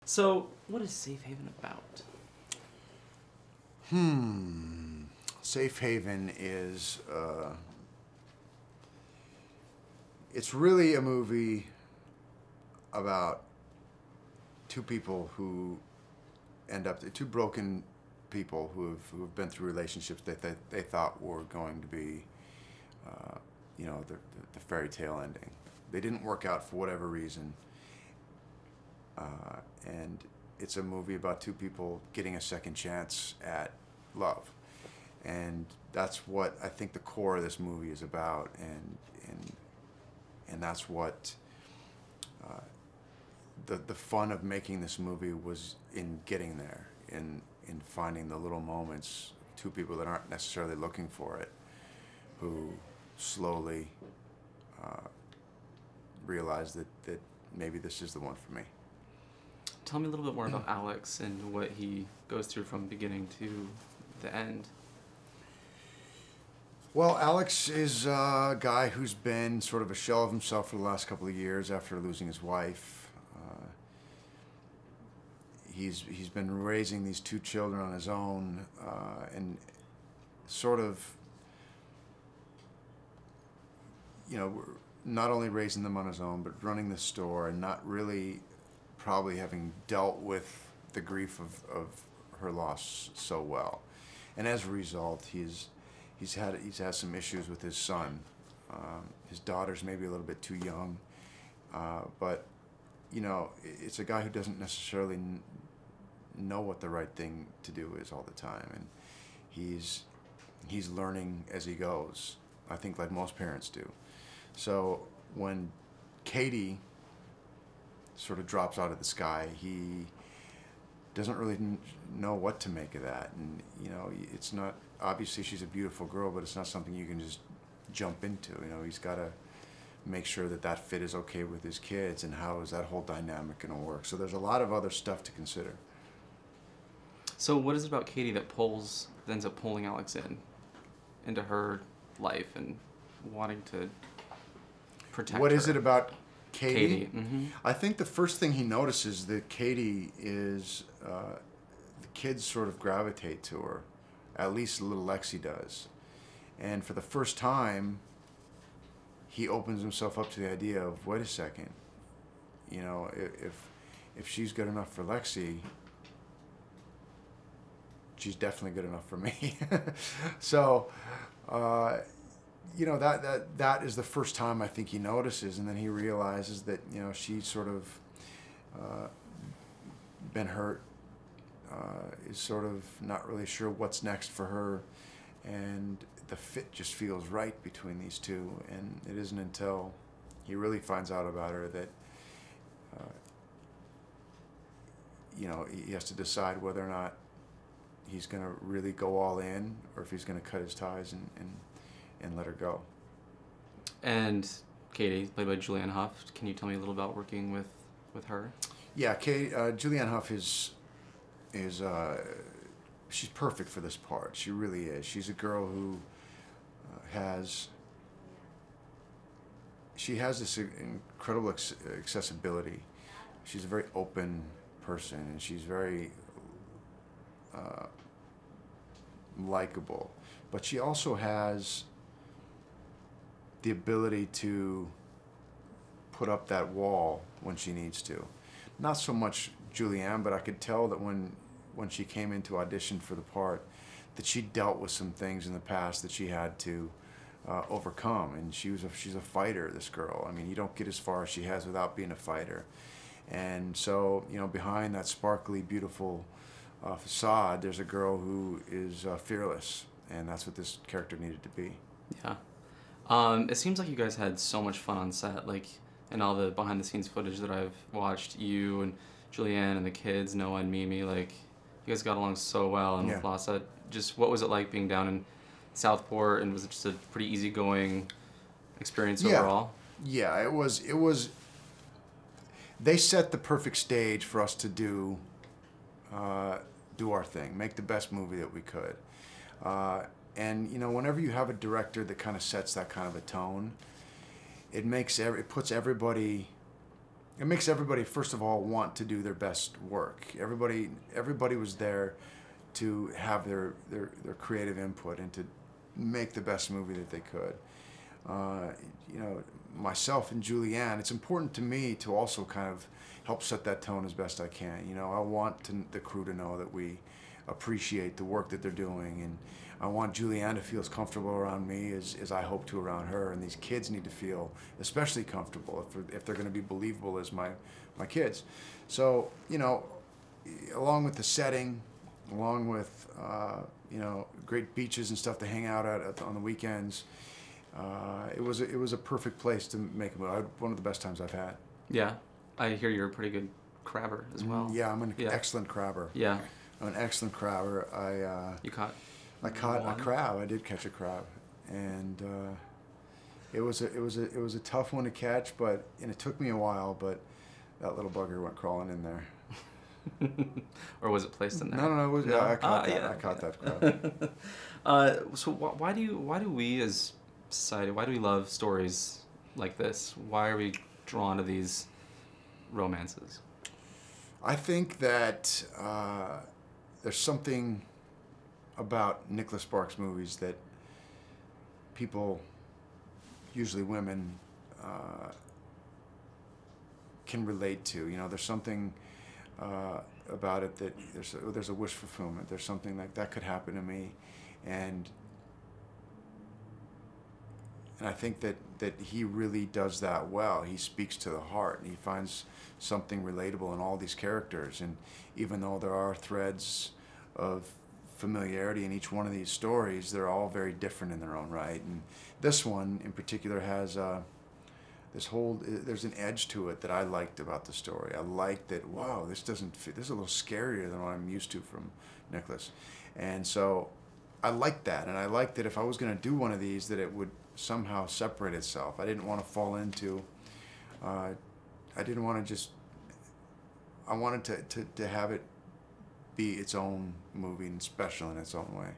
So, what is Safe Haven about? Safe Haven is, it's really a movie about two people who two broken people who have been through relationships that they thought were going to be, the fairy tale ending. They didn't work out for whatever reason. And it's a movie about two people getting a second chance at love. And that's what I think the core of this movie is about, and that's what the fun of making this movie was in getting there, in finding the little moments, two people that aren't necessarily looking for it, who slowly realize that maybe this is the one for me. Tell me a little bit more about Alex and what he goes through from beginning to the end. Well, Alex is a guy who's been sort of a shell of himself for the last couple of years after losing his wife. He's been raising these two children on his own, and sort of, not only raising them on his own, but running the store and not really probably having dealt with the grief of her loss so well. And as a result, he's had some issues with his son. His daughter's maybe a little bit too young, but it's a guy who doesn't necessarily know what the right thing to do is all the time, and he's learning as he goes, I think, like most parents do. So when Katie sort of drops out of the sky, he doesn't really know what to make of that. And it's not, obviously she's a beautiful girl, but it's not something you can just jump into. He's got to make sure that fit is okay with his kids, and how is that whole dynamic going to work. So there's a lot of other stuff to consider. So what is it about Katie that ends up pulling Alex into her life and wanting to protect her? What is it about Katie? Mm-hmm. I think the first thing he notices that Katie is, the kids sort of gravitate to her, at least little Lexi does. And for the first time, he opens himself up to the idea of, wait a second, if she's good enough for Lexi, she's definitely good enough for me. So, that is the first time I think he notices, and then he realizes that she's sort of been hurt, is sort of not really sure what's next for her, and the fit just feels right between these two. And it isn't until he really finds out about her that he has to decide whether or not he's going to really go all in, or if he's going to cut his ties and let her go. And Katie, played by Julianne Hough, can you tell me a little about working with her? Yeah, Julianne Hough is she's perfect for this part. She really is. She's a girl who has this incredible accessibility. She's a very open person, and she's very likable, but she also has the ability to put up that wall when she needs to. Not so much Julianne, but I could tell that when she came in to audition for the part, that she dealt with some things in the past that she had to overcome. And she's a fighter, this girl. I mean, you don't get as far as she has without being a fighter. And so, behind that sparkly, beautiful facade, there's a girl who is fearless, and that's what this character needed to be. Yeah. It seems like you guys had so much fun on set, like in all the behind-the-scenes footage that I've watched. You and Julianne and the kids, Noah and Mimi, like, you guys got along so well. And with Lhasa, just what was it like being down in Southport, and was it just a pretty easygoing experience overall? Yeah, it was. They set the perfect stage for us to do our thing, make the best movie that we could. And whenever you have a director that kind of sets that kind of a tone, it puts everybody it makes everybody, first of all, want to do their best work. Everybody was there to have their creative input and to make the best movie that they could. You know, myself and Julianne, it's important to me to also kind of help set that tone as best I can. You know, I want the crew to know that we appreciate the work that they're doing, and I want Julianne to feel as comfortable around me as I hope to around her, and these kids need to feel especially comfortable if they're going to be believable as my kids. So, you know, along with the setting, along with you know, great beaches and stuff to hang out at on the weekends, it was a perfect place to make a movie. One of the best times I've had. Yeah, I hear you're a pretty good crabber as well. Yeah, I'm an excellent crabber. Yeah, I'm an excellent crabber. you caught. I caught one? a crab. I did catch a crab, and it was a tough one to catch, and it took me a while. But that little bugger went crawling in there. Or was it placed in there? No. It was, No? I caught that. Yeah. I caught that crab. So why do we as society, why do we love stories like this? Why are we drawn to these romances? I think that there's something about Nicholas Sparks movies that people, usually women, can relate to. You know, there's something about it that there's a wish fulfillment. There's something like that could happen to me, and I think that he really does that well. He speaks to the heart, and he finds something relatable in all these characters. And even though there are threads of familiarity in each one of these stories, they're all very different in their own right. And this one in particular has there's an edge to it that I liked about the story. I liked that, wow, this doesn't fit. This is a little scarier than what I'm used to from Nicholas. And so I liked that. And I liked that if I was going to do one of these, that it would somehow separate itself. I didn't want to fall into, I didn't want to just, I wanted to have it be its own movie and special in its own way.